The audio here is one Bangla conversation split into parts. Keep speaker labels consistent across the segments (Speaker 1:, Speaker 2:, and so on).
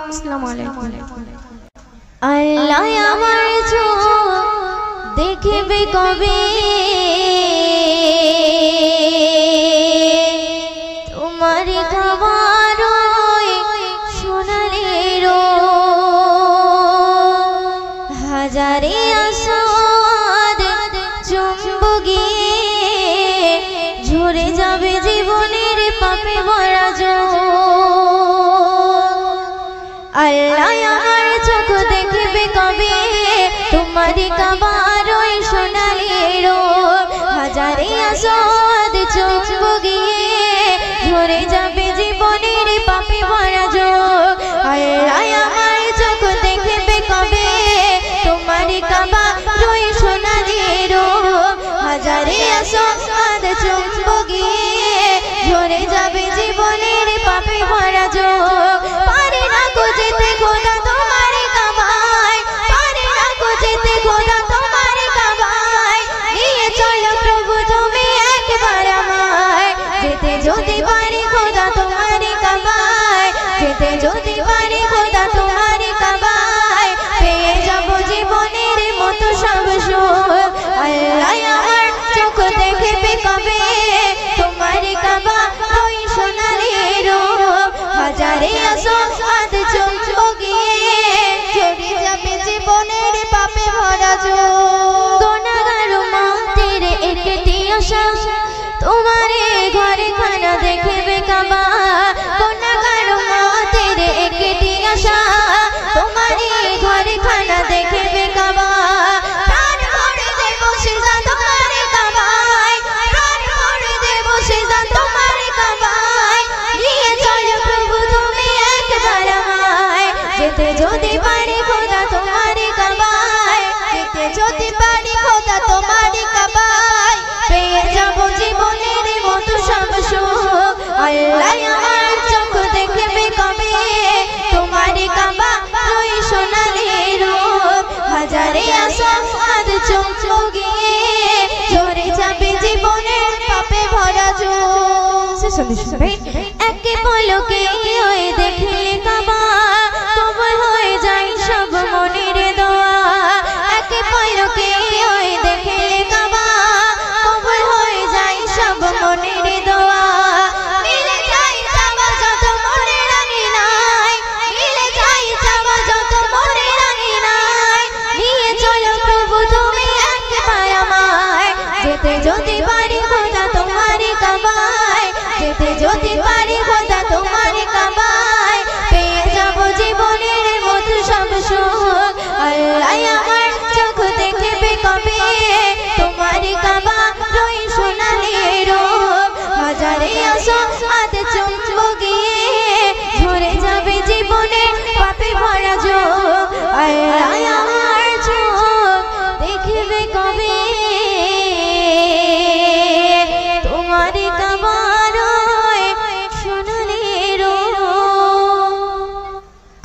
Speaker 1: আসসালামু আলাইকুম। আল্লাহ আমার চোখ দেখবে কবে তোমার খাবার সোনালি হাজারে আসাদ চুম্বকে ঝরে যাবে জীবনের পাপে ভরা জল। আল্লাহ আমার চোখ দেখবে কবে তোমার খাবার সোনালি হাজারে আসাদ চুম্বকে ঝরে যাবে জীবনের পাপে ভরা জল। আল্লাহ আমার চোখ দেখবে কবে তোমার খাবার সোনালি হাজারে আসাদ চুম্বকে ঝরে যাবে জীবনের পাপে ভরা জল। পারে না কো যেতে খোদা তোমার কাবায়, পারে না কো যেতে খোদা তোমার কাবায়, নিয়ে চলো প্রভু তুমি একবার আমায়। যেতে যদি পারি খোদা তোমার কাবায়, যেতে যদি পারি খোদা তোমার কাবায়, পেয়ে যাব জীবনের মতো সব সুখ। আল্লাহ আমার চোখ দেখবে কবে তোমার কাবা ওই সোনালি হাজারে আসাদ চুম্বকে ঝরে যাবে জীবনের পাপে ভরা জল। গুনাহগার উম্মতের একটি আশা তোমার ঘরে খানা দেখবে কাবা, গুনাহগার উম্মতের একটি আশা তোমার ঘরে খানা দেখবে কাবা। প্রাণ ভরে দেব সিজদা তোমার কাবায়, প্রাণ ভরে দেব সিজদা তোমার কাবায়, নিয়ে চলো প্রভু তুমি একবার আমায়। যেতে যদি পারি খোদা তোমার কাবায়, যেতে যদি পারি খোদা তোমার কাবায়, পেয়ে যাব জীবনের মতো সব সুখ। আল্লাহ আমার চোখ দেখবে কবে তোমার কাবা ওই সোনালি হাজারে আসাদ চুম্বকে ঝরে যাবে জীবনের পাপে ভরা জল। একে পলকে দেখলে কাবা কবুল হয়ে যায় সব মনের দোয়া। একে পলকে দেখলে কাবা কবুল হয়ে যায় সব মনের দোয়া। মিলে যায় চাওয়া যত মনে রাঙি নাই, মিলে যায় চাওয়া যত মনে রাঙি নাই, নিয়ে চলো প্রভু তুমি একবার আমায়। যেতে যদি পারি খোদা তোমার কাবায়, যেতে যদি পারি খোদা তোমার কাবায়, পেয়ে যাব জীবনের মতো সব সুখ। আল্লাহ আমার চোখ দেখবে কবে তোমার কাবা ওই সোনালি হাজারে আসাদ চুম্বকে ঝরে যাবে জীবনের পাপে ভরা জল। আল্লাহ আমার চোখ দেখবে কবে তোমার কাবার সোনালি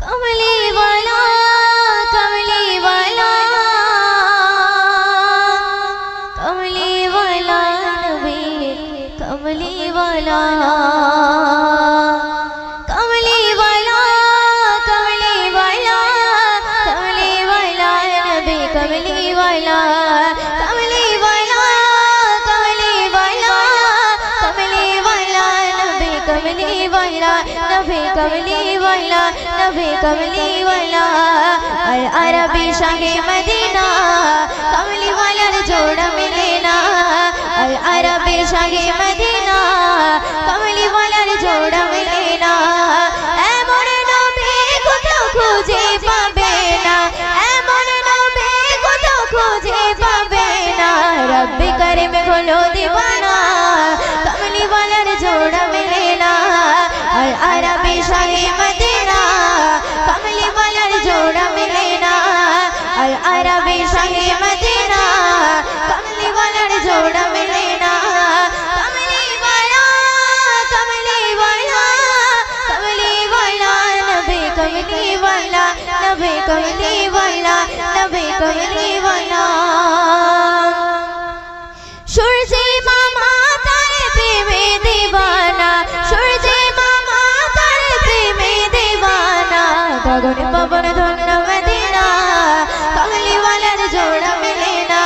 Speaker 1: কমলি ওয়ালা, কমলি ওয়ালা, কমলি ওয়ালা নবী, কমলি ওয়ালা, কমলি ওয়ালা, কমলি ওয়ালা, কমলি ওয়ালা নবী, কমলি ওয়ালা, কমলি ওয়ালা, কমলি ওয়ালা, কমলি ওয়ালা নবী, কমলি ওয়ালা, নবী কমলি ওয়ালা, নবী কমলি ওয়ালা। আর আরবি শাহে মদিনা কমলি ওয়ালার জোড়া মিলে না, আর আরবি শাহে মদিনা কমলি ওয়ালার জোড়া মিলে না। এমন নবী কোথাও খুঁজে পাবে না, এমন নবী কোথাও খুঁজে পাবে না। রব্বি করিম হলো দিওয়ানা কমলি ওয়ালার জোড়া মিলে না, আর আরবি শাহে মদিনা কমলি ওয়ালার জোড়া মিলে না, আর আরবি শাহে মদিনা কমলি ওয়ালার জোড়া মিলে না। কমলি ওয়ালা, কমলি ওয়ালা, কমলি ওয়ালা নবী, কমলি ওয়ালা, নবী কমলি ওয়ালা, নবী কমলি ওয়ালা। সূর্যে মামা তার প্রেমে দিওয়ানা, সূর্যে মামা তার প্রেমে দিওয়ানা, ফাগুন পবন ধন্য মদিনা কমলি ওয়ালার জোড়া মিলে না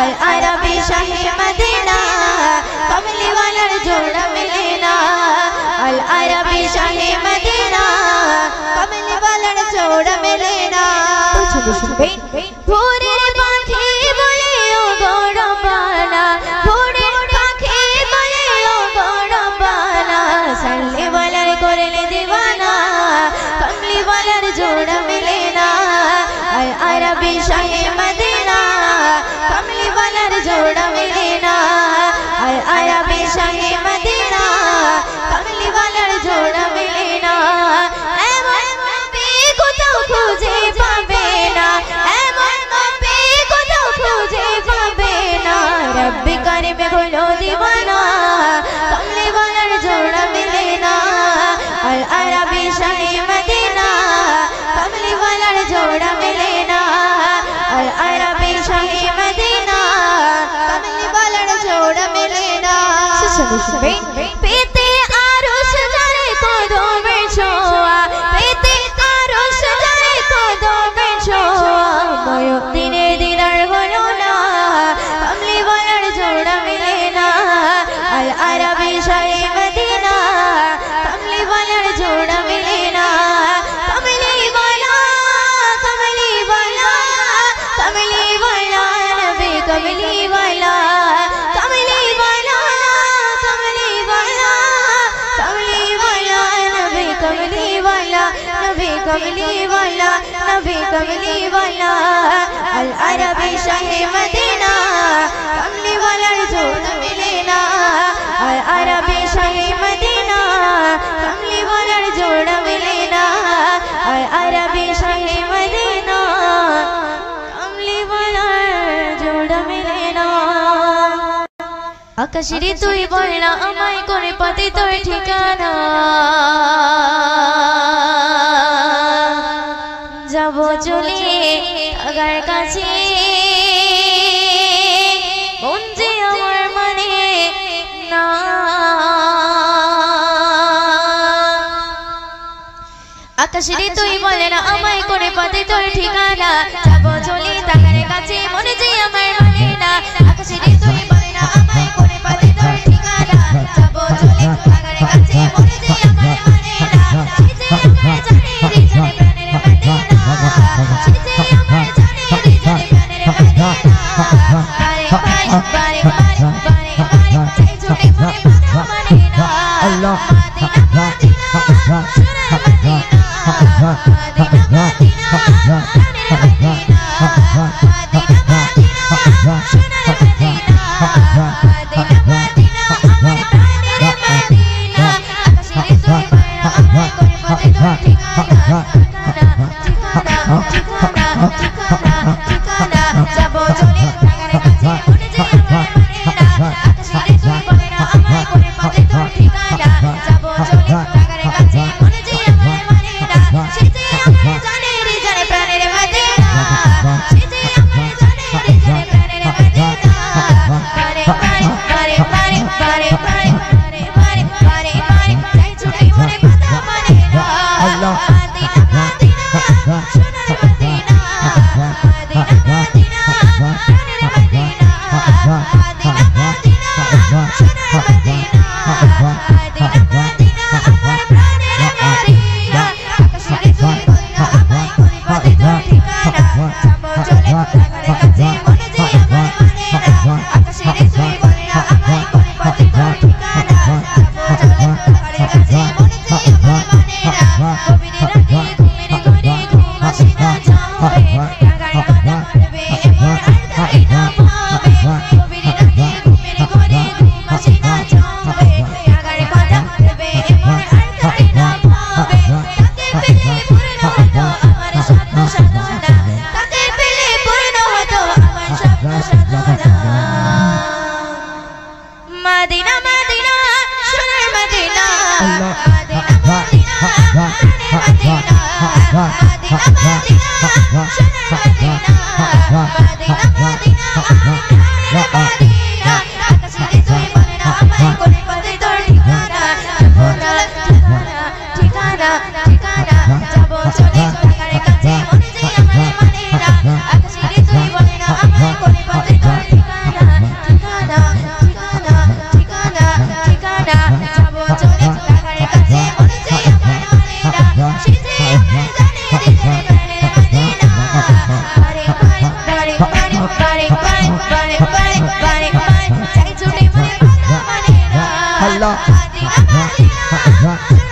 Speaker 1: আল আরবি শাহে মদিনা কমলি ওয়ালার জোড়া মিলে না আল আরবি শাহে মদিনা কমলি ওয়ালার জোড়া মিলে না ভোরের পাখি বলে ও গৌরবানা ভোরের পাখি বলে ও গৌরবানা সাল্লি ওয়ালার করলে দিওয়ানা কমলি ওয়ালার জোড়া মিলে না আল আরবি শাহে মদিনা কমলি ওয়ালার জোড়া মিলে না আল আরবি শাহে মদিনা কমলি ওয়ালার জোড়া মিলে না এমন নবী কোথাও খুঁজে পাবে না এমন নবী কোথাও খুঁজে পাবে না রব্বি কারিম হলো দিওয়ানা কমলি ওয়ালার জোড়া মিলে না আল আরবি শাহে মদিনা কমলি ওয়ালার জোড়া মিলে না আল আরবি শাহে মদিনা কমলি ওয়ালার জোড়া মিলে না পেতে আরশ ধরে কদমে ছোঁয়া পেতে আরশ ধরে কদমে ছোঁয়া ময়ূদিনের দিদার হলো না কমলি ওয়ালার জোড়া মিলে না আল আরবি শাহে মদিনা কমলি ওয়ালার জোড়া মিলে না কমলি ওয়ালা কমলি ওয়ালা কমলি ওয়ালা নবী কমলি ওয়ালা কমলি ওয়ালা কমলি ওয়ালা কমলি ওয়ালা নবী কমলি ওয়ালা নবী কমলি ওয়ালা নবী কমলি ওয়ালা আল আরবি শাহে মদিনা কমলি ওয়ালার জোড়া মিলে না আল আরবি শাহে মদিনা কমলি ওয়ালার জোড়া মিলে না আল আরবি শাহে মদিনা কমলি ওয়ালার জোড়া মিলে না আকাশেরই তুই বল না আমায় করে পাতে তোর ঠিকানা যাব চলে আগার কাছে মন যে আমার মানে না আকাশেরই তুই বলে না আমায় করে পাতে তোর ঠিকানা যাব চলে আগার কাছে মন যে আমার মানে না আকাশেরই তুই বলে না আমায় করে পাতে তোর ঠিকানা যাব চলে আগার কাছে মন যে আমার মানে না সে যে আমার জানে রে জানে প্রাণের মদিনা সে যে আমার জানে রে জানে প্রাণের মদিনা বারে বারে বারে বারে বারে চাই ছুটে মনে কথা মানে না আল্লাহ মদিনা মদিনা সোনার মদিনা মদিনা মদিনা প্রাণের মদিনা মদিনা মদিনা সোনার মদিনা মদিনা মদিনা আমার প্রাণের মদিনা আকাশের তুই বল না আমায় করে পাতে তোর ঠিকানা ঠিকানা ঠিকানা ঠিকানা যাব চলে আগার কাছে মন যে আমার মানে না আকাশের তুই বল না আমায় করে পাতে তোর ঠিকানা যাব চলে আগার কাছে মন যে আমার মানে না সে যে আমার জানে রে জানে প্রাণের মদিনা সে যে আমার জানে রে জানে প্রাণের মদিনা বারে বারে বারে বারে বারে বারে বারে বারে বারে চাই ছুটে মনে কথা মানে না আল্লাহ মদিনা মদিনা সোনার মদিনা মদিনা মদিনা প্রাণের মদিনা মদিনা মদিনা সোনার মদিনা মদিনা মদিনা আমার প্রাণের মদিনা আকাশের তুই বল না আমায় করে পাতে তোর ঠিকানা যাব চলে আগার কাছে মন যে আমার মানে না আকাশের তুই বল না আমায় করে পাতে তোর ঠিকানা যাব চলে আগার কাছে মন যে আমার মানে না কবিরে রাতে ঘুমের ঘরে ঘুম আসে না যাবে আগার কথা ভেবে এমন আর ধারি না পাবে কবিরে রাতে ঘুমের ঘরে ঘুম আসে না যাবে আগার কথা ভেবে এমন আর ধারি না পাবে তাকে পেলে পূর্ণ হতো আমার স্বপ্ন সাধনা তাকে পেলে পূর্ণ হতো আমার স্বপ্ন সাধনা মদিনা মদিনা সোনার মদিনা মদিনা মদিনা প্রাণের মদিনা মদিনা মদিনা সোনার মদিনা মদিনা মদিনা আমার প্রাণের মদিনা আকাশের তুই বল না আমায় করে পাতে তোর ঠিকানা ঠিকানা ঠিকানা ঠিকানা যাব চলে চলে টাকার কাছে মনে যে আমার মানে না আকাশ ছেড়ে তুই বলে না আমার কোন পথে তোর ঠিকানা ঠিকানা ঠিকানা ঠিকানা ঠিকানা যাবো চলে টাকার কাছে মনে যে আমার মানে না সে যে আমার জানে রে মানে না বারে বারে বারে বারে বারে বারে বারে বারে বারে চাই ছুটে মনে কথা মানে না
Speaker 2: Allah
Speaker 1: Madina Madina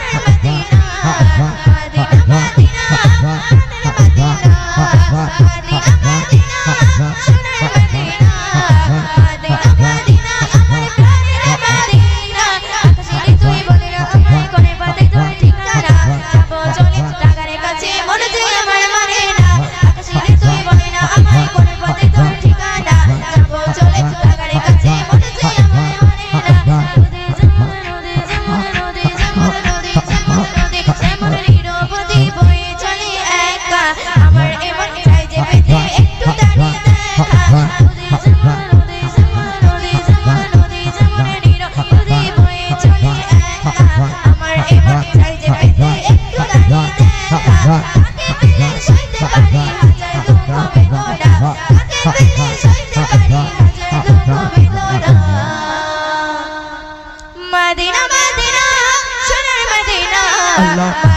Speaker 1: Madina Madina Sonar Madina
Speaker 2: Allah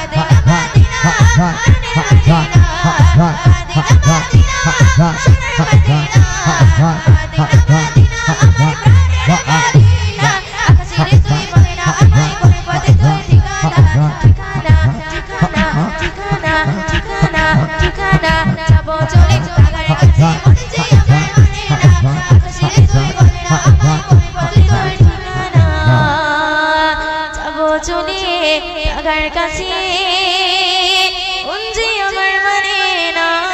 Speaker 1: চলে টাকার কাছে উঞ্জি আমার মানে না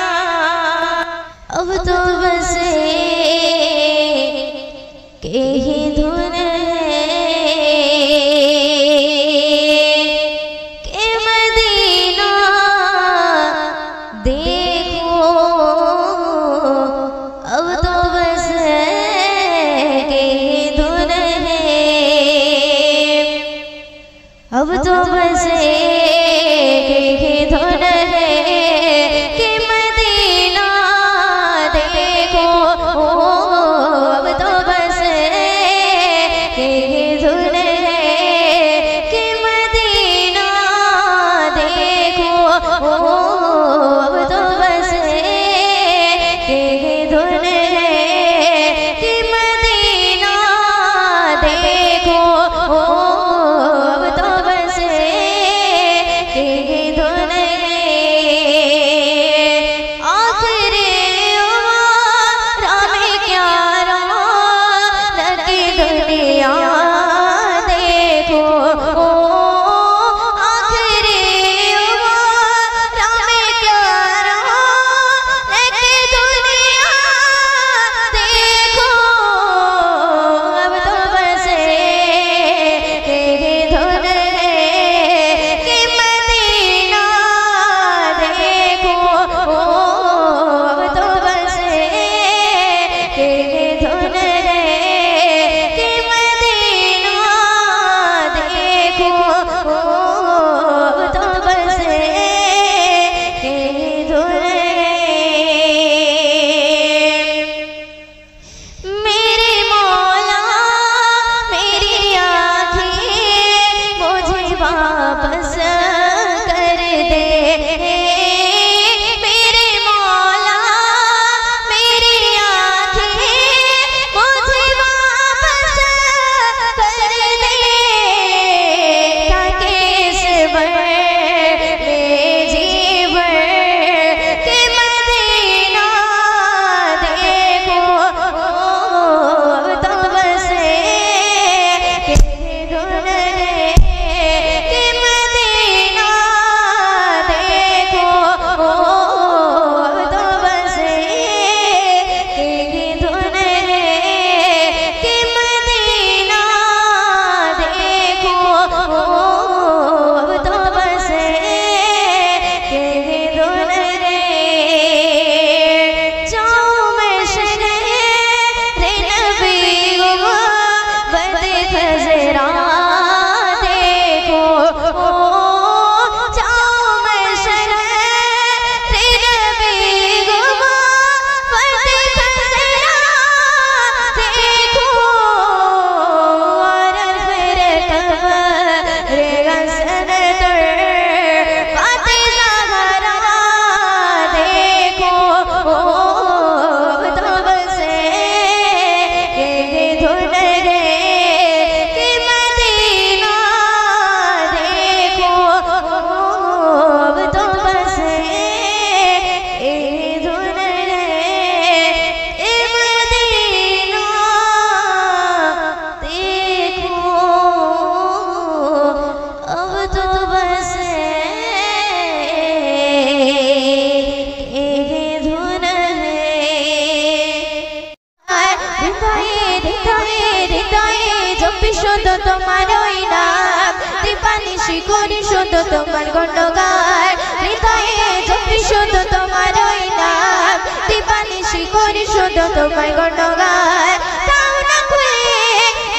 Speaker 1: করি শুধু তোমার গুণগান হৃদয়ে জপি শুধু তোমার ওই নাম দিবানিশি করি শুধু তোমার গুণগান তাও না খুলে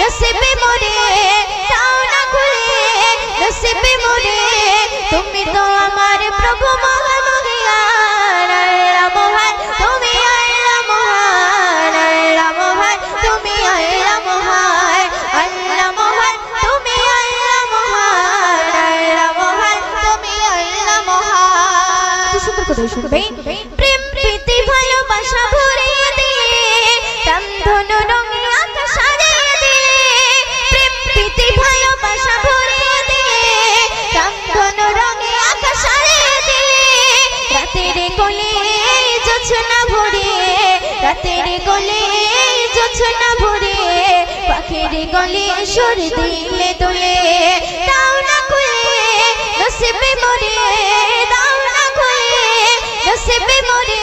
Speaker 1: নসিবে মোরে তাও না খুলে নসিবে মোরে তুমি তো আমার প্রভু মহান মহিয়ান আল্লাহ মহান তুমি আল্লাহ মহান আল্লাহ মহান তুমি আল্লাহ মহান আল্লাহ মহান তুমি আল্লাহ মহান আল্লাহ মহান তুমি আল্লাহ মহান সুন্দর করে শুনবে প্রেম প্রীতি ভালোবাসা ভরিয়ে দিয়ে রামধনু রঙে আকাশ সাজিয়ে দিয়ে প্রেম প্রীতি ভালোবাসা ভরিয়ে দিয়ে রামধনু রঙে আকাশ সাজিয়ে দিয়ে রাতের কোলে জোছনা ভরিয়ে রাতের কোলে জোছনা ভরিয়ে পাখির গলে সুর দিলে তোলে দাও না খুলে নসিবে মোরে দাও না খুলে নসিবে মোরে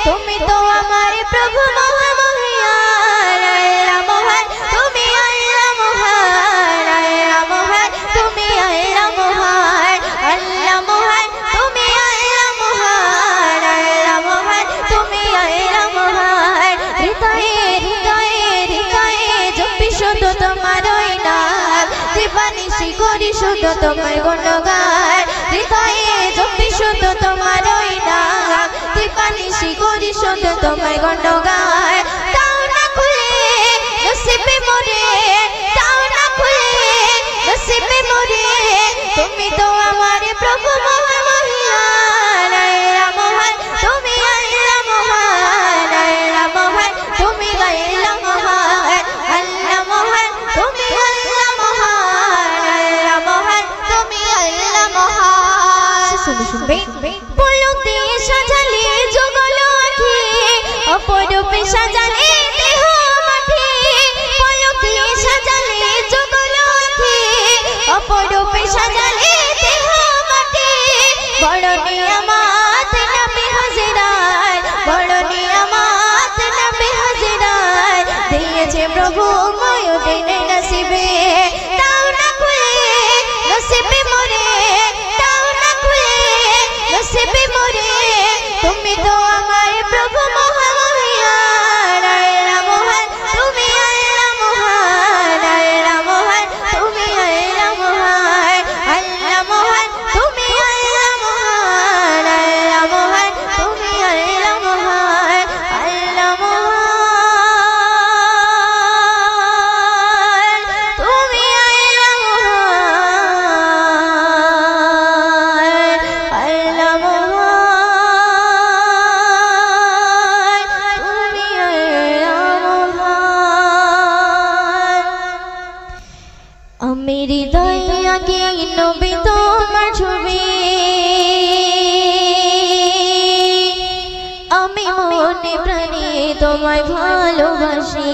Speaker 1: তুমি তো আমার প্রভু মহামহিয়ান আল্লাহ মহান তুমি আল্লাহ মহান আল্লাহ মহান তুমি আল্লাহ মহান আল্লাহ মহান তুমি আল্লাহ মহান আল্লাহ মহান তুমি আল্লাহ মহান হৃদয়ে হৃদয়ে হৃদয়ে জপি শুধু তোমার ওই নাম দিবানিশি করি শুধু তোমার গুণগান হৃদয়ে জপি শুধু তোমার ওই নাম দিবানিশি করি শুধু তোমার গুণগান তাও না খুলে নসিবে মোরে তাও না খুলে নসিবে মোরে তুমি তো আমার প্রভু মহামহিয়ান আল্লাহ মহান তুমি আল্লাহ মহান আল্লাহ মহান তুমি আল্লাহ মহান আল্লাহ মহান তুমি আল্লাহ মহান আল্লাহ মহান তুমি আল্লাহ মহান শুনবে পলক দিয়ে সাজালে যুগল আঁখি অপরূপে সাজালে দেহ মাঠে পলক দিয়ে সাজালে যুগল আঁখি অপরূপে সাজালে দেহ মাঠে বড় নিয়ামত নবী হাজিরায় বড় নিয়ামত নবী হাজিরায় দিয়েছে প্রভু ময়ূদিন নসিবে তাও না খুলে নসিবে মোরে তাও না খুলে নসিবে মোরে তুমি তো আমার প্রভু মহামহিয়ান আল্লাহ মহান তুমি আল্লাহ মহান আল্লাহ মহান তুমি আল্লাহ মহান আল্লাহ মহান তুমি আল্লাহ মহান আল্লাহ মহান তুমি আল্লাহ মহান আল্লাহ মহান তুমি আল্লাহ মহান আল্লাহ মহান তুমি আল্লাহ মহান আমি হৃদয়ে আগে নবী তোমার ছবি আমি মনে প্রাণে তোমায় ভালোবাসি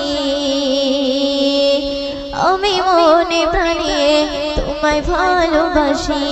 Speaker 1: আমি মনে প্রাণে তোমায় ভালোবাসি